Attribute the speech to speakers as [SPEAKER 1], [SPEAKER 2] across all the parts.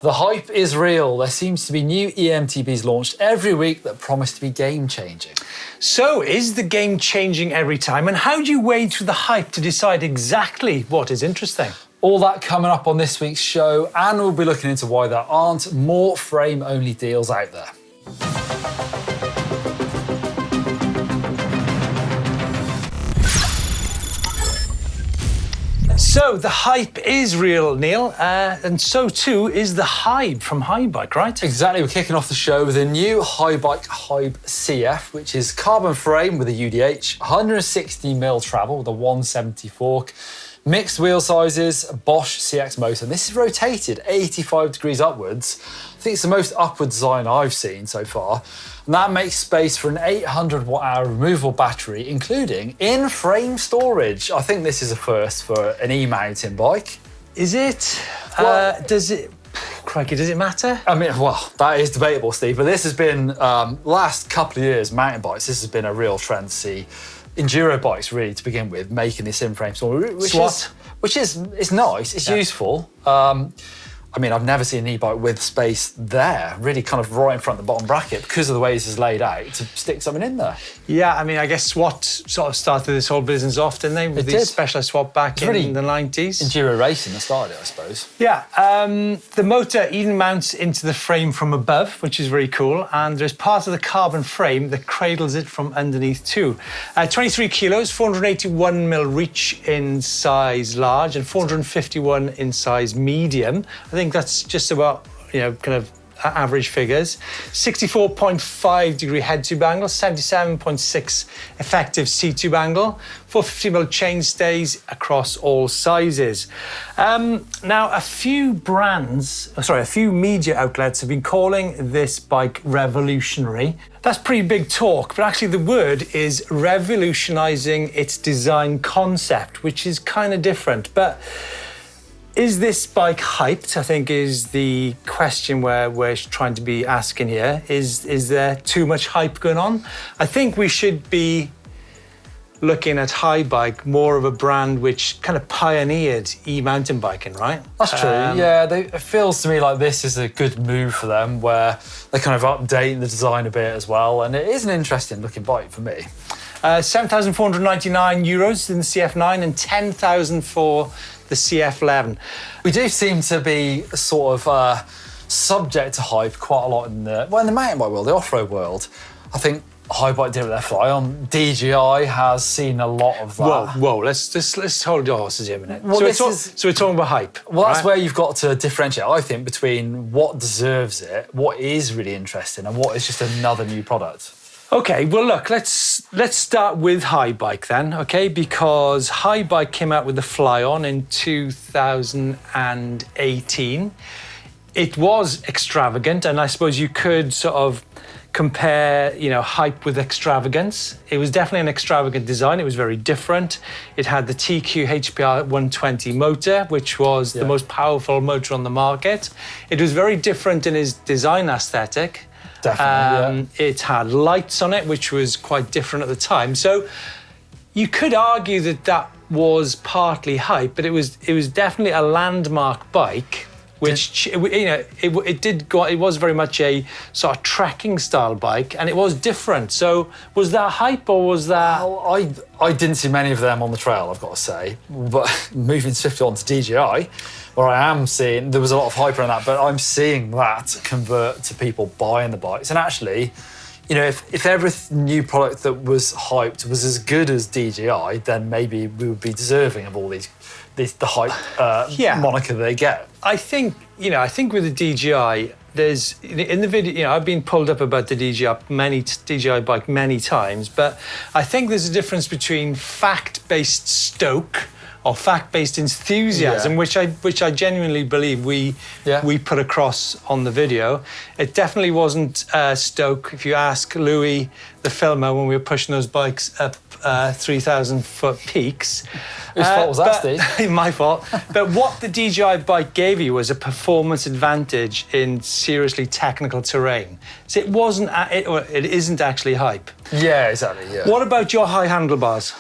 [SPEAKER 1] The hype is real. There seems to be new eMTBs launched every week that promise to be game-changing.
[SPEAKER 2] So, is the game changing every time? And how do you wade through the hype to decide exactly what is interesting?
[SPEAKER 1] All that coming up on this week's show, and we'll be looking into why there aren't more frame-only deals out there.
[SPEAKER 2] So, the hype is real, Neil, and so too is the HAIBIKE from HAIBIKE, right?
[SPEAKER 1] Exactly, we're kicking off the show with a new HAIBIKE HYBE CF, which is carbon frame with a UDH, 160mm travel with a 170 fork, mixed wheel sizes, Bosch CX motor, and this is rotated 85 degrees upwards. I think it's the most upward design I've seen so far. And that makes space for an 800 watt-hour removable battery, including in-frame storage. I think this is a first for an e-mountain bike.
[SPEAKER 2] Is it?
[SPEAKER 1] Well,
[SPEAKER 2] does it matter?
[SPEAKER 1] I mean, well, that is debatable, Steve, but this has been, last couple of years, mountain bikes, this has been a real trend to see enduro bikes, really, to begin with, making this in-frame storage, which is it's nice, it's useful. I mean, I've never seen an e-bike with space there, really kind of right in front of the bottom bracket because of the way this is laid out to stick something in there. Yeah,
[SPEAKER 2] I mean, I guess SWAT sort of started this whole business off, didn't they? With these Specialized SWAT back in the 90s.
[SPEAKER 1] Enduro racing that started it, I suppose.
[SPEAKER 2] Yeah, the motor even mounts into the frame from above, which is very cool. And there's part of the carbon frame that cradles it from underneath too. 23 kilos, 481mm reach in size large and 451 in size medium. I think that's just about, kind of average figures. 64.5 degree head tube angle, 77.6 effective seat tube angle, 450mm chain stays across all sizes. Now, a few media outlets have been calling this bike revolutionary. That's pretty big talk, but actually the word is revolutionizing its design concept, which is kind of different. But is this bike hyped, I think, is the question we're trying to be asking here. Is there too much hype going on? I think we should be looking at HAIBIKE more of a brand which kind of pioneered e-mountain biking, right?
[SPEAKER 1] That's true, yeah. It feels to me like this is a good move for them, where they kind of update the design a bit as well, and it is an interesting looking bike for me. 7,499 euros in the CF9 and 10,000 for the CF11. We do seem to be sort of subject to hype quite a lot in the mountain bike world, the off-road world. I think HAIBIKE did with their fly on. DJI has seen a lot of that. Whoa,
[SPEAKER 2] let's hold your horses here a minute.
[SPEAKER 1] Well,
[SPEAKER 2] so we're talking about hype.
[SPEAKER 1] Well, that's where you've got to differentiate, I think, between what deserves it, what is really interesting, and what is just another new product.
[SPEAKER 2] Okay, well, look, let's start with HAIBIKE then, okay? Because HAIBIKE came out with the Fly-On in 2018. It was extravagant, and I suppose you could sort of compare, hype with extravagance. It was definitely an extravagant design. It was very different. It had the TQ HPR 120 motor, which was the most powerful motor on the market. It was very different in its design aesthetic.
[SPEAKER 1] Definitely,
[SPEAKER 2] It had lights on it, which was quite different at the time. So you could argue that was partly hype, but it was definitely a landmark bike, which it was very much a sort of trekking style bike, and it was different. So was that hype, or was that?
[SPEAKER 1] Well, I didn't see many of them on the trail, I've got to say. But moving swiftly on to DJI, where I am seeing, there was a lot of hype around that, but I'm seeing that convert to people buying the bikes. And actually, if every new product that was hyped was as good as DJI, then maybe we would be deserving of all the hype moniker they get.
[SPEAKER 2] I think with the DJI, there's in the video, I've been pulled up about the DJI bike many times, but I think there's a difference between fact-based stoke or fact-based enthusiasm, which I genuinely believe we put across on the video. It definitely wasn't stoke. If you ask Louis, the filmer, when we were pushing those bikes up 3,000-foot peaks.
[SPEAKER 1] Whose fault was that, Steve?
[SPEAKER 2] My fault. But what the DJI bike gave you was a performance advantage in seriously technical terrain. So it isn't actually hype.
[SPEAKER 1] Yeah, exactly. Yeah.
[SPEAKER 2] What about your high handlebars?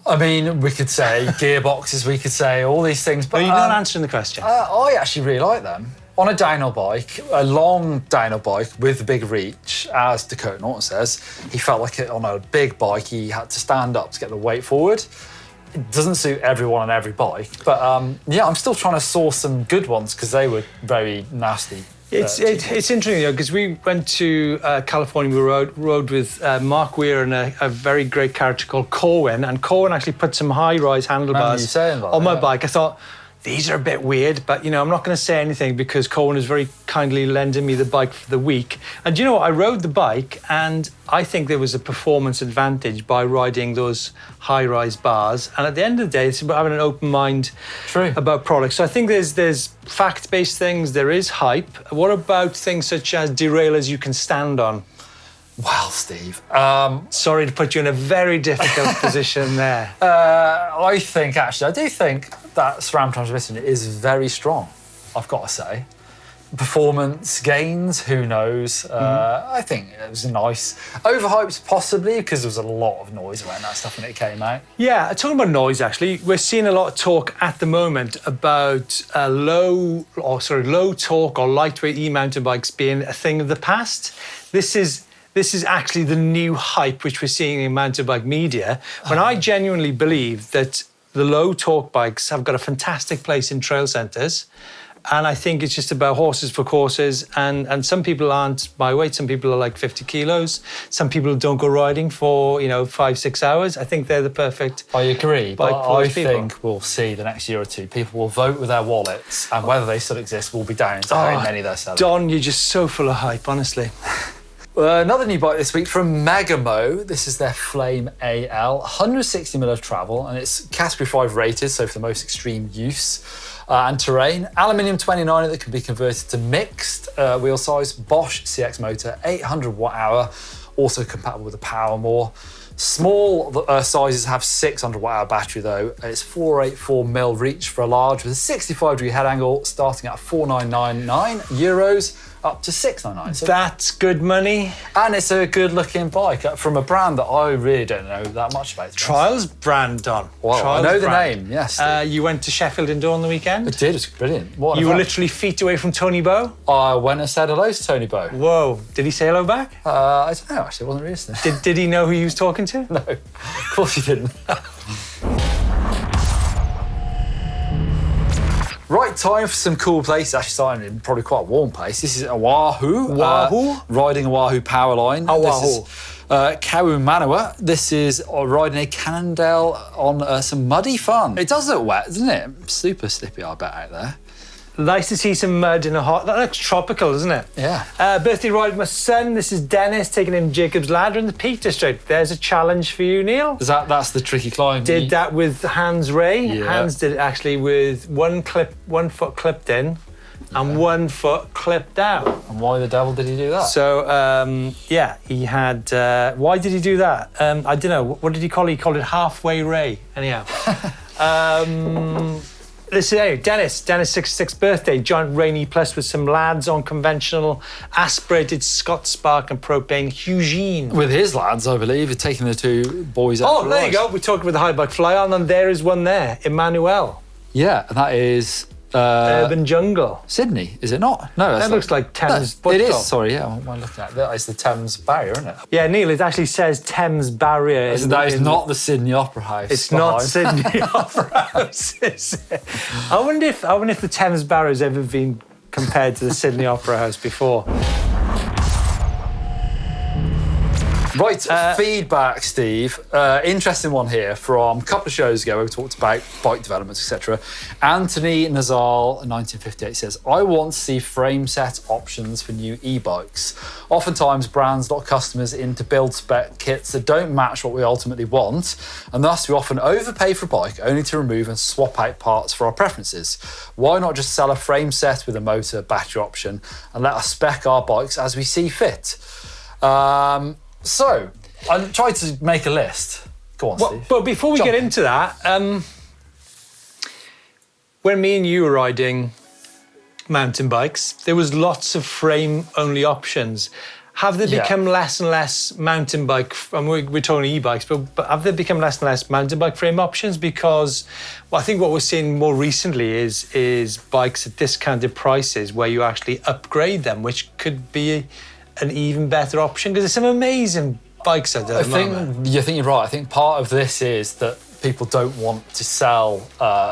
[SPEAKER 1] I mean, we could say gearboxes, we could say all these things, but
[SPEAKER 2] you're not answering the question.
[SPEAKER 1] I actually really like them. on a downhill bike, a long downhill bike with a big reach, as Dakota Norton says, he felt like on a big bike he had to stand up to get the weight forward. It doesn't suit everyone on every bike, but yeah, I'm still trying to source some good ones because they were very nasty.
[SPEAKER 2] It's interesting though, because we went to California. We rode with Mark Weir and a very great character called Corwin, and Corwin actually put some high-rise handlebars on my bike. I thought, these are a bit weird, but, you know, I'm not going to say anything because Colin is very kindly lending me the bike for the week. And you know what? I rode the bike and I think there was a performance advantage by riding those high-rise bars. And at the end of the day, it's about having an open mind about products. So I think there's fact-based things, there is hype. What about things such as derailleurs you can stand on?
[SPEAKER 1] Well, Steve.
[SPEAKER 2] Sorry to put you in a very difficult position there.
[SPEAKER 1] I do think that SRAM transmission is very strong, I've got to say. Performance gains, who knows? I think it was nice. Overhyped, possibly, because there was a lot of noise around that stuff when it came out.
[SPEAKER 2] Yeah, talking about noise, actually, we're seeing a lot of talk at the moment about low torque or lightweight e-mountain bikes being a thing of the past. This is actually the new hype which we're seeing in mountain bike media, when I genuinely believe that the low torque bikes have got a fantastic place in trail centres. And I think it's just about horses for courses. And some people aren't my weight. Some people are like 50 kilos. Some people don't go riding for, 5-6 hours. I think they're the perfect.
[SPEAKER 1] I agree. But I
[SPEAKER 2] people.
[SPEAKER 1] think we'll see the next year or two. People will vote with their wallets, and whether they still exist will be down to how many they're selling.
[SPEAKER 2] Don, you're just so full of hype, honestly.
[SPEAKER 1] Another new bike this week from Megamo. This is their Flame AL, 160 mil of travel, and it's category 5 rated, so for the most extreme use and terrain. Aluminium 29 that can be converted to mixed wheel size. Bosch CX motor, 800 watt-hour, also compatible with the Powermore. Small sizes have 600 watt-hour battery though. It's 484 mil reach for a large with a 65 degree head angle, starting at €4,999 up to $699. So
[SPEAKER 2] that's good money.
[SPEAKER 1] And it's a good looking bike from a brand that I really don't know that much about.
[SPEAKER 2] Trials brand, Don.
[SPEAKER 1] Well,
[SPEAKER 2] Trials
[SPEAKER 1] I know the
[SPEAKER 2] brand.
[SPEAKER 1] name, yes.
[SPEAKER 2] You went to Sheffield Indoor on the weekend?
[SPEAKER 1] I did, it was brilliant. What
[SPEAKER 2] you were literally feet away from Tony Bow?
[SPEAKER 1] I went and said hello to Tony Bow.
[SPEAKER 2] Whoa, did he say hello back?
[SPEAKER 1] I don't know, actually, I wasn't listening.
[SPEAKER 2] Did he know who he was talking to?
[SPEAKER 1] No, of course he didn't. Right, time for some cool places. Actually, starting in probably quite a warm place. This is Oahu. Riding Oahu Powerline.
[SPEAKER 2] Oahu.
[SPEAKER 1] This is Kauimanawa. This is riding a Cannondale on some muddy fun. It does look wet, doesn't it? Super slippy, I bet, out there.
[SPEAKER 2] Nice to see some mud in a hot... That looks tropical, doesn't it?
[SPEAKER 1] Yeah.
[SPEAKER 2] Birthday ride with my son. This is Dennis taking him Jacob's Ladder in the Peak District. There's a challenge for you, Neil.
[SPEAKER 1] That's the tricky climb.
[SPEAKER 2] Did that with Hans Ray.
[SPEAKER 1] Yeah.
[SPEAKER 2] Hans did it actually with one foot clipped in and 1 foot clipped out.
[SPEAKER 1] And why the devil did he do that?
[SPEAKER 2] So, yeah, he had... why did he do that? I don't know. What did he call it? He called it Halfway Ray. Anyhow. Listen, Dennis' 66th birthday, giant rainy plus with some lads on conventional aspirated Scott Spark and propane Eugene.
[SPEAKER 1] With his lads, I believe, are taking the two boys out.
[SPEAKER 2] Oh, there you go. We're talking with the HAIBIKE Fly On, and there is one there, Emmanuel.
[SPEAKER 1] Yeah, and that is...
[SPEAKER 2] Urban Jungle.
[SPEAKER 1] Sydney, is it not? No,
[SPEAKER 2] that looks like Thames.
[SPEAKER 1] No, it is, sorry, yeah, what am I looking at? That is the Thames Barrier, isn't it?
[SPEAKER 2] Yeah, Neil, it actually says Thames Barrier.
[SPEAKER 1] That is not the Sydney Opera House.
[SPEAKER 2] It's not Sydney Opera House, is it? I wonder if the Thames Barrier has ever been compared to the Sydney Opera House before.
[SPEAKER 1] Right, feedback, Steve. Interesting one here from a couple of shows ago where we talked about bike developments, etc. Anthony Nazal, 1958, says, I want to see frame set options for new e-bikes. Oftentimes, brands lock customers into build spec kits that don't match what we ultimately want, and thus we often overpay for a bike only to remove and swap out parts for our preferences. Why not just sell a frame set with a motor battery option and let us spec our bikes as we see fit? So, I tried to make a list. Go on, Steve.
[SPEAKER 2] But before we get into that, when me and you were riding mountain bikes, there was lots of frame-only options. Have they become less and less mountain bike? I mean, we're talking e-bikes, but have they become less and less mountain bike frame options? Because, well, I think what we're seeing more recently is bikes at discounted prices where you actually upgrade them, which could be an even better option because there's some amazing bikes out there. I think
[SPEAKER 1] you're right. I think part of this is that people don't want to sell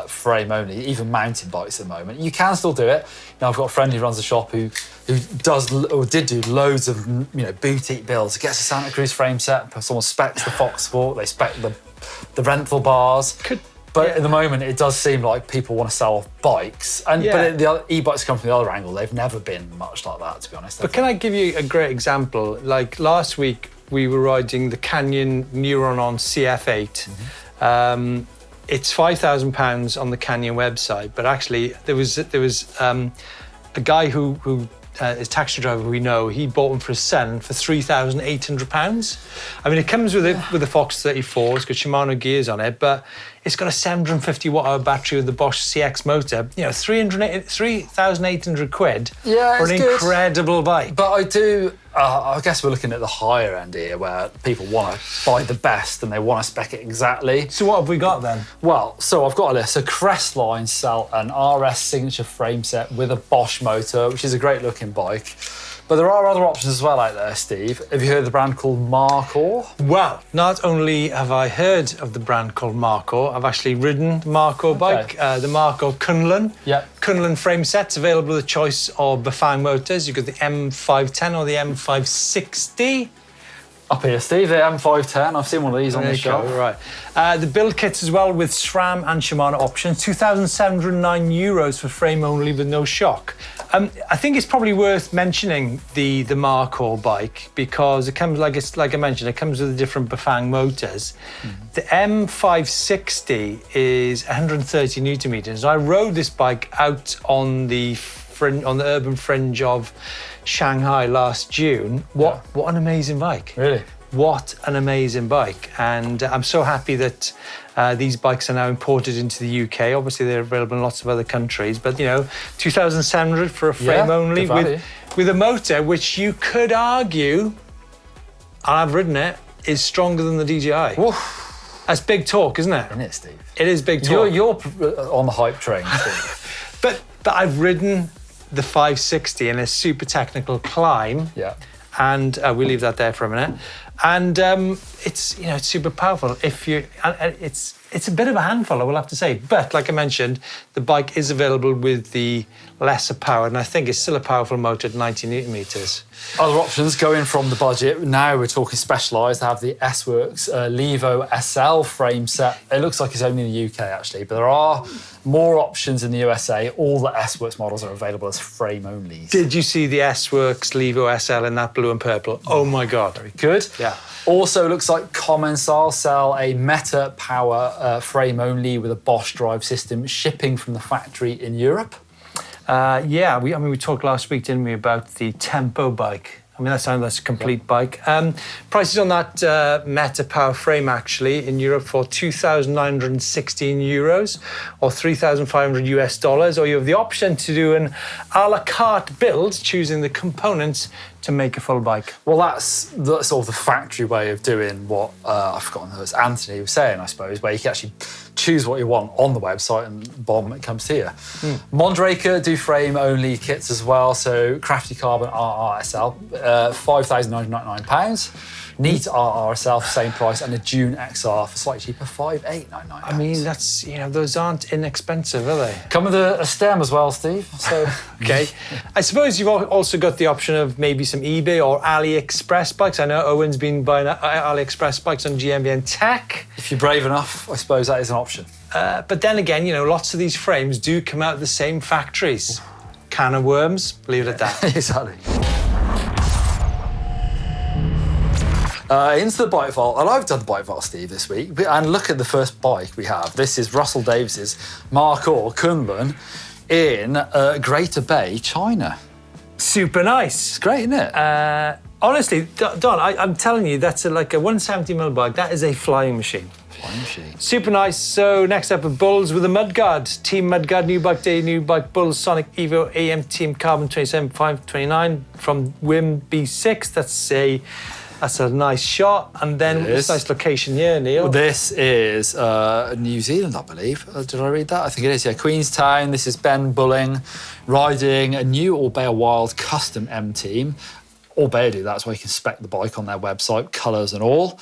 [SPEAKER 1] frame only, even mountain bikes at the moment. You can still do it. Now, I've got a friend who runs a shop who does or did do loads of boutique builds. Gets a Santa Cruz frame set. Someone specs the Fox Sport. They spec the rental bars. But at the moment, it does seem like people want to sell off bikes. But the e-bikes come from the other angle. They've never been much like that, to be honest.
[SPEAKER 2] But can I give you a great example? Like last week, we were riding the Canyon Neuron on CF8. Mm-hmm. It's £5,000 on the Canyon website, but actually there was a guy who is a taxi driver who we know. He bought them for his son for £3,800. I mean, it comes with the Fox 34. It's got Shimano gears on it, but it's got a 750 watt-hour battery with the Bosch CX motor. 3,800 quid for an incredible bike.
[SPEAKER 1] But I guess we're looking at the higher end here where people want to buy the best and they want to spec it exactly.
[SPEAKER 2] So what have we got then?
[SPEAKER 1] Well, so I've got a list. So Crestline sell an RS signature frame set with a Bosch motor, which is a great looking bike. But there are other options as well out there, Steve. Have you heard of the brand called Markor?
[SPEAKER 2] Well, not only have I heard of the brand called Markor, I've actually ridden the Markor bike, the Markor Kunlun.
[SPEAKER 1] Yep.
[SPEAKER 2] Kunlun frame sets available with a choice of Bafang motors. You've got the M510 or the M560.
[SPEAKER 1] Up here, Steve, the M510. I've seen one of these on the shelf.
[SPEAKER 2] Right. The build kits as well with SRAM and Shimano options. €2,709 for frame only with no shock. I think it's probably worth mentioning the Markor bike because it comes, like I mentioned, it comes with the different Bafang motors. Mm-hmm. The M560 is 130 Newton meters. I rode this bike out on the urban fringe of Shanghai last June. What an amazing bike.
[SPEAKER 1] Really?
[SPEAKER 2] What an amazing bike. And I'm so happy that these bikes are now imported into the UK. Obviously, they're available in lots of other countries. But, $2,700 for a frame only with a motor, which you could argue, and I've ridden it, is stronger than the DJI. Woof. That's big talk, isn't it?
[SPEAKER 1] Isn't it, Steve?
[SPEAKER 2] It is big talk.
[SPEAKER 1] You're on the hype train, Steve.
[SPEAKER 2] But I've ridden the 560 in a super technical climb.
[SPEAKER 1] Yeah.
[SPEAKER 2] And we'll leave that there for a minute. And it's super powerful. It's a bit of a handful, I will have to say. But like I mentioned, the bike is available with the lesser power, and I think it's still a powerful motor at 90 Newton meters.
[SPEAKER 1] Other options going from the budget. Now we're talking specialised. I have the S-Works Levo SL frame set. It looks like it's only in the UK actually, but there are more options in the USA. All the S-Works models are available as frame only.
[SPEAKER 2] Did you see the S-Works Levo SL in that blue and purple? Oh my God.
[SPEAKER 1] Very good.
[SPEAKER 2] Yeah.
[SPEAKER 1] Also looks like Commensal sell a Meta Power frame only with a Bosch drive system shipping from the factory in Europe.
[SPEAKER 2] We talked last week, didn't we, about the Tempo bike. I mean, that's a complete bike. Prices on that Meta Power frame actually in Europe for €2,916 or $3,500, or you have the option to do an a la carte build, choosing the components to make a full bike.
[SPEAKER 1] Well, that's sort of the factory way of doing what I've forgotten who it was Anthony was saying, I suppose, where you can actually choose what you want on the website and bomb, it comes to you. Mondraker do frame only kits as well, so Crafty Carbon RRSL, £5,999. Neat RRSL for same price, and a Dune XR for slightly cheaper, £5,899.
[SPEAKER 2] I mean, that's those aren't inexpensive, are they?
[SPEAKER 1] Come with a stem as well, Steve. So
[SPEAKER 2] okay. I suppose you've also got the option of maybe some eBay or AliExpress bikes. I know Owen's been buying AliExpress bikes on GMBN Tech.
[SPEAKER 1] If you're brave enough, I suppose that is an option.
[SPEAKER 2] But then again, lots of these frames do come out of the same factories. Can of worms, leave it at that.
[SPEAKER 1] Exactly. Into the bike vault, and I've done the bike vault, Steve, this week. And look at the first bike we have. This is Russell Davis's Markor Kunlun in Greater Bay, China.
[SPEAKER 2] Super nice.
[SPEAKER 1] It's great, isn't it?
[SPEAKER 2] Honestly, Don, I'm telling you, that's like a 170mm bike. That is a flying machine.
[SPEAKER 1] Flying machine.
[SPEAKER 2] Super nice. So next up are Bulls with the Mudguard. Team Mudguard, New Bike Day, New Bike Bulls, Sonic Evo, AM Team Carbon 27.529 from Wim B6. That's a nice shot. And then this nice location here, Neil.
[SPEAKER 1] Well, this is New Zealand, I believe. Did I read that? I think it is, yeah. Queenstown. This is Ben Bulling riding a new Orbea Wild custom M Team. Orbea do that's where you can spec the bike on their website, colours and all.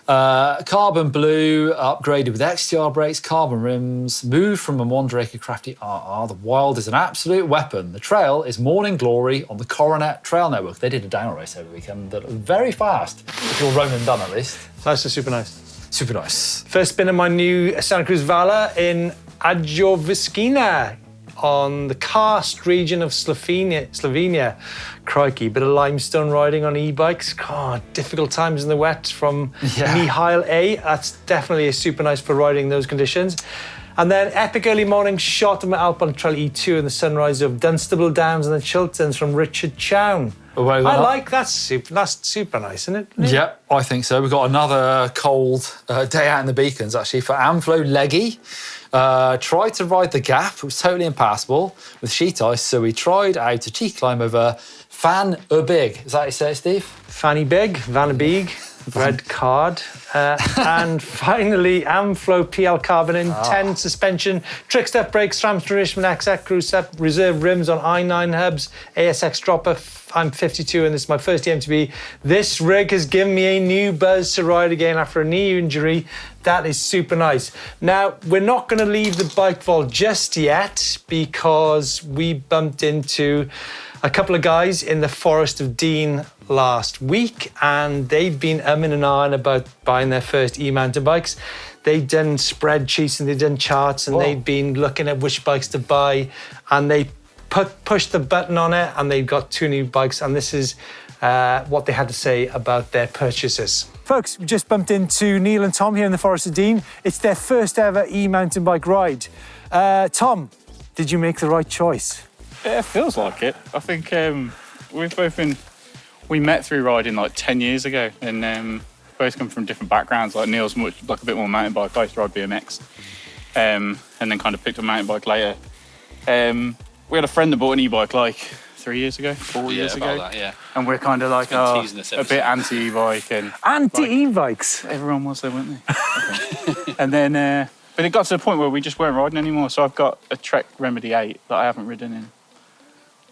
[SPEAKER 1] Carbon blue, upgraded with XTR brakes, carbon rims, moved from a Mondraker Crafty RR. The Wild is an absolute weapon. The trail is morning glory on the Coronet Trail Network. They did a down race over the weekend that was very fast, if you're Ronan done at least.
[SPEAKER 2] Nice and super nice.
[SPEAKER 1] Super nice.
[SPEAKER 2] First spin of my new Santa Cruz Vala in Adjoviskina on the karst region of Slovenia. Crikey, bit of limestone riding on e-bikes. God, difficult times in the wet from Mihail A. That's definitely a super nice for riding those conditions. And then epic early morning shot of my Alpine Trail E2 and the sunrise of Dunstable Downs and the Chilterns from Richard Chown. I like that. That's super nice, isn't it?
[SPEAKER 1] Yeah, I think so. We've got another cold day out in the Beacons, actually, for Amflo Leggy. Tried to ride the gap. It was totally impassable with sheet ice, so we tried out a cheek climb over Van Ubig. Is that how you say it, Steve?
[SPEAKER 2] Fanny Big, Van Ubig, red card. And finally, Amflo PL Carbon in 10 suspension, trick step brakes, SRAM Tradition XX, cruise step, reserve rims on i9 hubs, ASX dropper. I'm 52 and this is my first eMtb. This rig has given me a new buzz to ride again after a knee injury. That is super nice. Now, we're not going to leave the bike vault just yet because we bumped into a couple of guys in the Forest of Dean last week and they've been umming and ahhing about buying their first e-mountain bikes. They've done spreadsheets and they've done charts and they've been looking at which bikes to buy and they pushed the button on it and they've got 2 new bikes and this is what they had to say about their purchases. Folks, we just bumped into Neil and Tom here in the Forest of Dean. It's their first ever e-mountain bike ride. Tom, did you make the right choice?
[SPEAKER 3] Yeah, it feels like it. I think we met through riding like 10 years ago and both come from different backgrounds. Like Neil's much like a bit more mountain bike. I used to ride BMX and then kind of picked up a mountain bike later. We had a friend that bought an e-bike like 4 years ago.
[SPEAKER 4] That.
[SPEAKER 3] And we're kind of like a bit anti-e-bike. And
[SPEAKER 2] anti-e-bikes?
[SPEAKER 3] Everyone was there, weren't they? And then, but it got to the point where we just weren't riding anymore. So I've got a Trek Remedy 8 that I haven't ridden in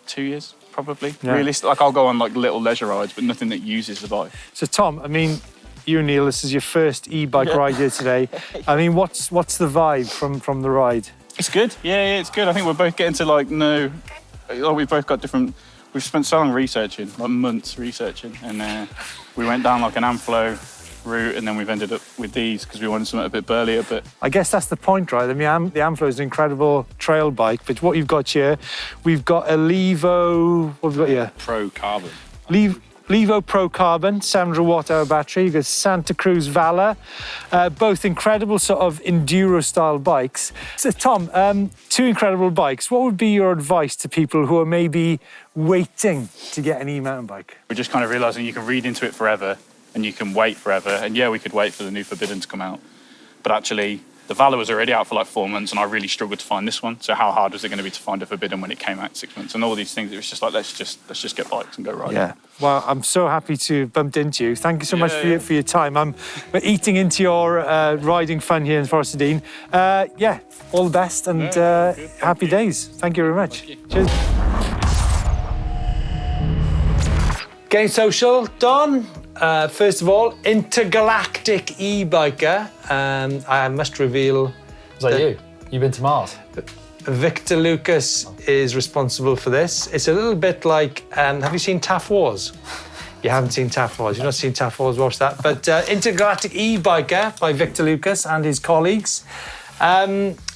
[SPEAKER 3] 2 years, probably.
[SPEAKER 2] Yeah.
[SPEAKER 3] Really, like I'll go on like little leisure rides, but nothing that uses the bike.
[SPEAKER 2] So Tom, I mean, you and Neil, this is your first e-bike ride here today. I mean, what's the vibe from the ride?
[SPEAKER 3] It's good. Yeah, it's good. I think we're both getting to like know. We've both got different. We've spent so long researching, like months researching, and we went down like an Amflo route, and then we've ended up with these because we wanted something a bit burlier. But
[SPEAKER 2] I guess that's the point, right? I mean, the Amflo is an incredible trail bike, but what you've got here, we've got a Levo. What have we got here?
[SPEAKER 4] Pro Carbon.
[SPEAKER 2] Levo Pro Carbon, 700 watt-hour battery. You've got Santa Cruz Vala, both incredible sort of enduro-style bikes. So, Tom, 2 incredible bikes. What would be your advice to people who are maybe waiting to get an e-mountain bike?
[SPEAKER 3] we're just kind of realising you can read into it forever and you can wait forever. And yeah, we could wait for the new Forbidden to come out. But actually, the Vala was already out for like 4 months and I really struggled to find this one. So how hard was it going to be to find a Forbidden when it came out 6 months? And all these things, it was just like, let's just get bikes and go riding.
[SPEAKER 2] Yeah. Well, I'm so happy to have bumped into you. Thank you so much for your time. We're eating into your riding fun here in Forest of Dean. All the best and happy days. Thank you very much. Cheers. Getting social, Don. First of all, intergalactic e-biker. I must reveal...
[SPEAKER 1] Was that you? You've been to Mars?
[SPEAKER 2] Victor Lucas is responsible for this. It's a little bit like, have you seen TAF Wars? You haven't seen TAF Wars. You've not seen TAF Wars, watch that. But Intergalactic e-biker by Victor Lucas and his colleagues.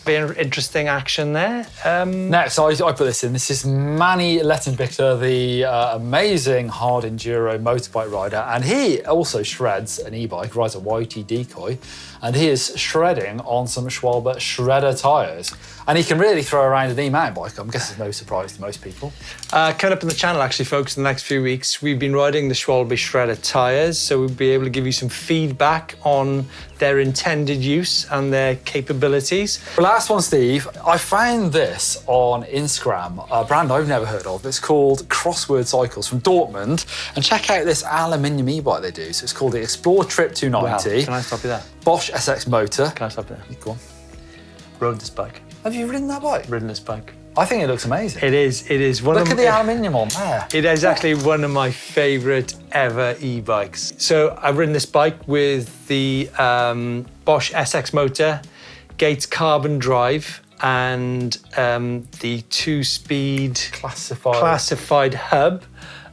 [SPEAKER 2] Very interesting action there.
[SPEAKER 1] Next, I put this in. This is Manny Lettenbichler, the amazing hard enduro motorbike rider. And he also shreds an e-bike, rides a YT decoy. And he is shredding on some Schwalbe shredder tyres. And he can really throw around an e-mountain bike. I'm guessing it's no surprise to most people.
[SPEAKER 2] Coming up on the channel, actually, folks, in the next few weeks, we've been riding the Schwalbe shredder tyres, so we'll be able to give you some feedback on their intended use and their capabilities.
[SPEAKER 1] The last one, Steve, I found this on Instagram, a brand I've never heard of. It's called Crossword Cycles from Dortmund. And check out this aluminium e-bike they do. So it's called the Explore Trip 290.
[SPEAKER 2] Wow. Can I stop you there?
[SPEAKER 1] Bosch SX motor.
[SPEAKER 2] Can I stop you there?
[SPEAKER 1] Go on.
[SPEAKER 2] Rode this bike.
[SPEAKER 1] Have you ridden that bike?
[SPEAKER 2] Ridden this bike.
[SPEAKER 1] I think it looks amazing.
[SPEAKER 2] It is.
[SPEAKER 1] Look at the aluminium on there.
[SPEAKER 2] It is actually one of my favourite ever e-bikes. So I've ridden this bike with the Bosch SX motor, Gates carbon drive, and the 2-speed classified hub.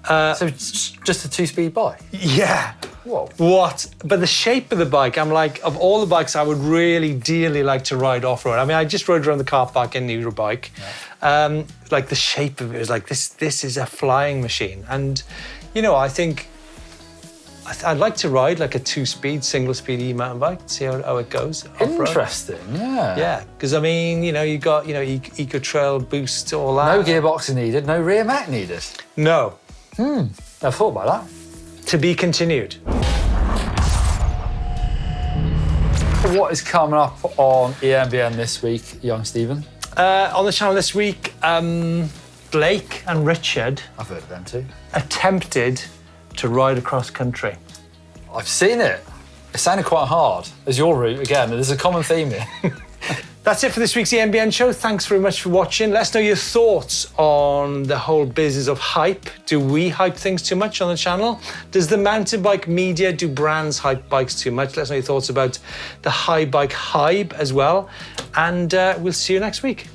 [SPEAKER 1] So it's just a 2-speed bike?
[SPEAKER 2] Yeah.
[SPEAKER 1] Whoa.
[SPEAKER 2] What? But the shape of the bike, I'm like, of all the bikes I would really dearly like to ride off-road. I mean, I just rode around the car park in Eurobike. Yeah. Like the shape of it was like, this is a flying machine. And, you know, I think I'd like to ride like a 2-speed, single-speed e-mountain bike, see how it goes off-road.
[SPEAKER 1] Interesting, yeah.
[SPEAKER 2] Yeah, because I mean, you know, you got, you know, Eco Trail boost, all that.
[SPEAKER 1] No gearbox needed, no rear mech needed.
[SPEAKER 2] No.
[SPEAKER 1] Never thought about that.
[SPEAKER 2] To be continued.
[SPEAKER 1] What is coming up on EMBN this week, young Stephen?
[SPEAKER 2] On the channel this week, Blake and Richard.
[SPEAKER 1] I've heard of them too.
[SPEAKER 2] Attempted to ride across country.
[SPEAKER 1] I've seen it. It sounded quite hard as your route again. There's a common theme here.
[SPEAKER 2] That's it for this week's EMBN Show. Thanks very much for watching. Let us know your thoughts on the whole business of hype. Do we hype things too much on the channel? Does the mountain bike media, do brands hype bikes too much? Let us know your thoughts about the HAIBIKE HYBE as well. And we'll see you next week.